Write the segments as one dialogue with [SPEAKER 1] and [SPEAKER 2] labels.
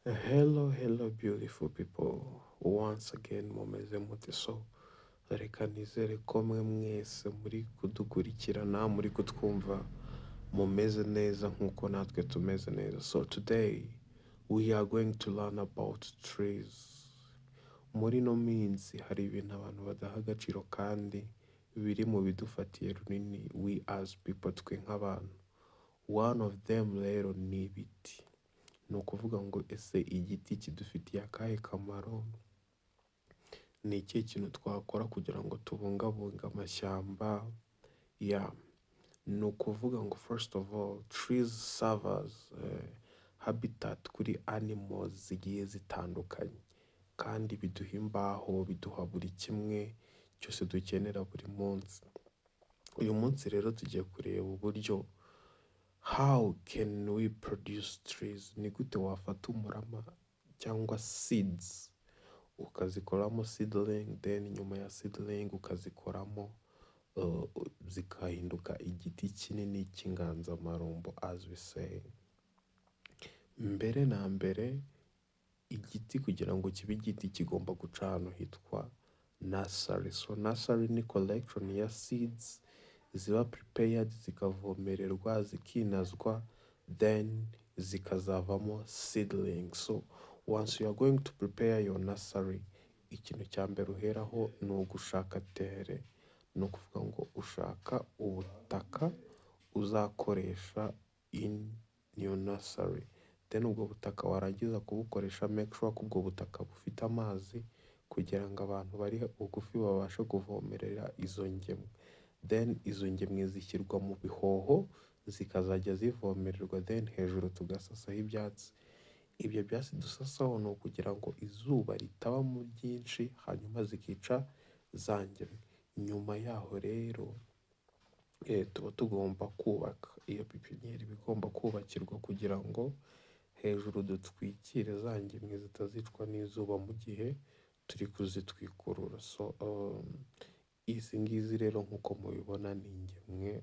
[SPEAKER 1] Hello, beautiful people. Once again, mumeze mute so reka nizere ko mwe mwese muri kudukurikirana, muri kutwumva, mumeze neza nk'uko natwe tumeze neza. So today we are going to learn about trees. Muri no minsi hari ibintu abantu badaha agaciro kandi biri mu bidufatiye runini we as people, twe nk'abantu. One of them rero ni ibiti. Ni ukuvuga ngo ese igiti kidufitiye akahe kamaro? Ni ikihe kintu twakora kugira ngo tubungabunge amashyamba? Ni ukuvuga ngo first of all, trees serve as habitat kuri animals zigiye zitandukanye, kandi biduha imbaho, biduha buri kimwe cyose dukenera buri munsi. Uyu munsi rero tugiye kureba uburyo how can we produce trees. Ni gute wafata umurama cyangwa seeds ukazikoramo seedling, then nyuma ya seedling ukazikoramo zikahinduka igiti kinini cy'inganzamarumbo as we say. Mbere na mbere, igiti kugira ngo kibe igiti kigomba guca ahantu hitwa nursery. So nursery ni collection ya seeds ziba prepared, zikavomererwa, zikinazwa, then zikazavamo seedling. So once you are going to prepare your nursery, ikintu cya mbere uheraho ni ugushaka tere. Ni ukuvuga ngo ushaka ubutaka uzakoresha in your nursery. Then ubwo butaka warangiza kubukoresha, make sure ko ubwo butaka bufite amazi kugira ngo abantu bari bugufi babashe kuvomerera izo ngemwe. Then izo ngemwe zishyirwa mu bihoho zikazajya zivomererwa, then hejuru tugasasaho ibyatsi. Ibyo byatsi dusasaho ni ukugira ngo izuba ritabamo ryinshi hanyuma zikica za ngemwe. Nyuma yaho rero tuba tugomba kubaka iyo pipiniyeri, bigomba kubakirwa kugira ngo hejuru dutwikire za ngemwe zitazicwa n'izuba mu gihe turi kuzitwikurura. So izi ngizi rero nk'uko mubibona ni ingemwe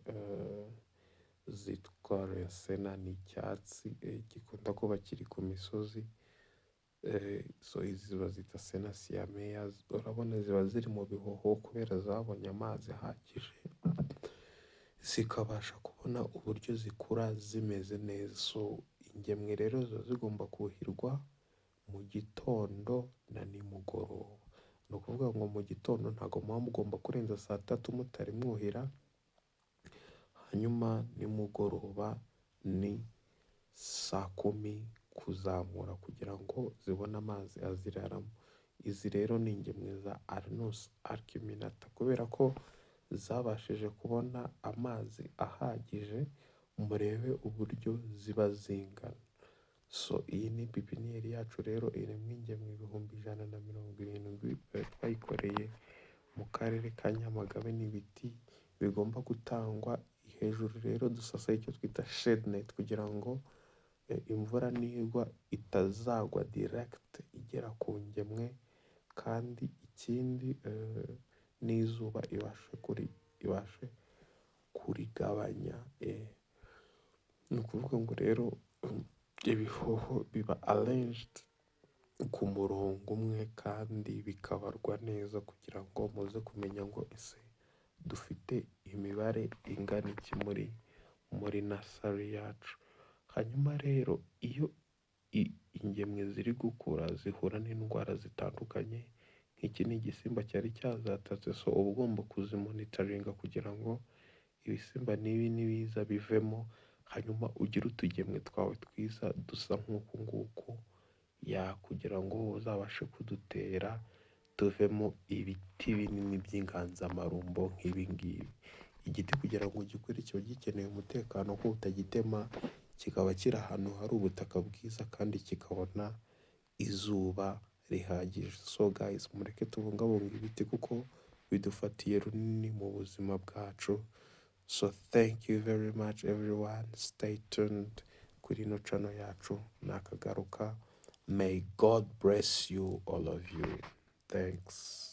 [SPEAKER 1] zitwa resena, ni icyatsi gikunda kuba kiri ku misozi. So izi bazita sena siameyas. Urabona ziba ziri mu bihoho kubera zabonye amazi ahagije, zikabasha kubona uburyo zikura zimeze neza. So ingemwe rero ziba zigomba kuhirwa mu gitondo na nimugoroba. Ni ukuvuga ngo mu gitondo ntabwo muba mugomba kurenza 3:00 mutari mwuhira, hanyuma nimugoroba ni 10:00 kuzamura kugira ngo zibone amazi aziraramo. Izi rero ni ingemwe za Alnus acuminata kubera ko zabashije kubona amazi ahagije. Murebe uburyo ziba zingana. So iyi ni pipiniyeri yacu rero irimo ingemwe 170. Twayikoreye mu karere ka Nyamagabe. N'ibiti bigomba gutangwa hejuru rero dusasaho icyo twita shade net kugira ngo imvura nigwa itazagwa direct igera ku ngemwe, kandi ikindi n'izuba ibashe kurigabanya. Ni ukuvuga ngo rero ibihoho biba arranged ku murongo umwe kandi bikabarwa neza kugira ngo muze kumenya ngo ese dufite imibare ingana iki muri nursery yacu. Hanyuma rero iyo ingemwe ziri gukura zihura n'indwara zitandukanye, nk'iki ni igisimba cyari cyazatatse, so uba ugomba kuzimonitaringa kugira ngo ibisimba n'ibi nibiza bivemo, hanyuma ugire utugemwe twawe twiza dusa nk'uku nguku, kugira ngo uzabashe kudutera tuvemo ibiti binini by'inganzamarumbo nk'ibi ngibi. Igiti kugira ngo gikure kiba gikeneye umutekano ko utagitema, kikaba kiri ahantu hari ubutaka bwiza kandi kikabona izuba rihagije. So guys, mureke tubungabunga ibiti kuko bidufatiye runini mu buzima bwacu. So thank you very much everyone. Stay tuned kuri ino channel yacu, nakagaruka. May God bless you, all of you. Thanks.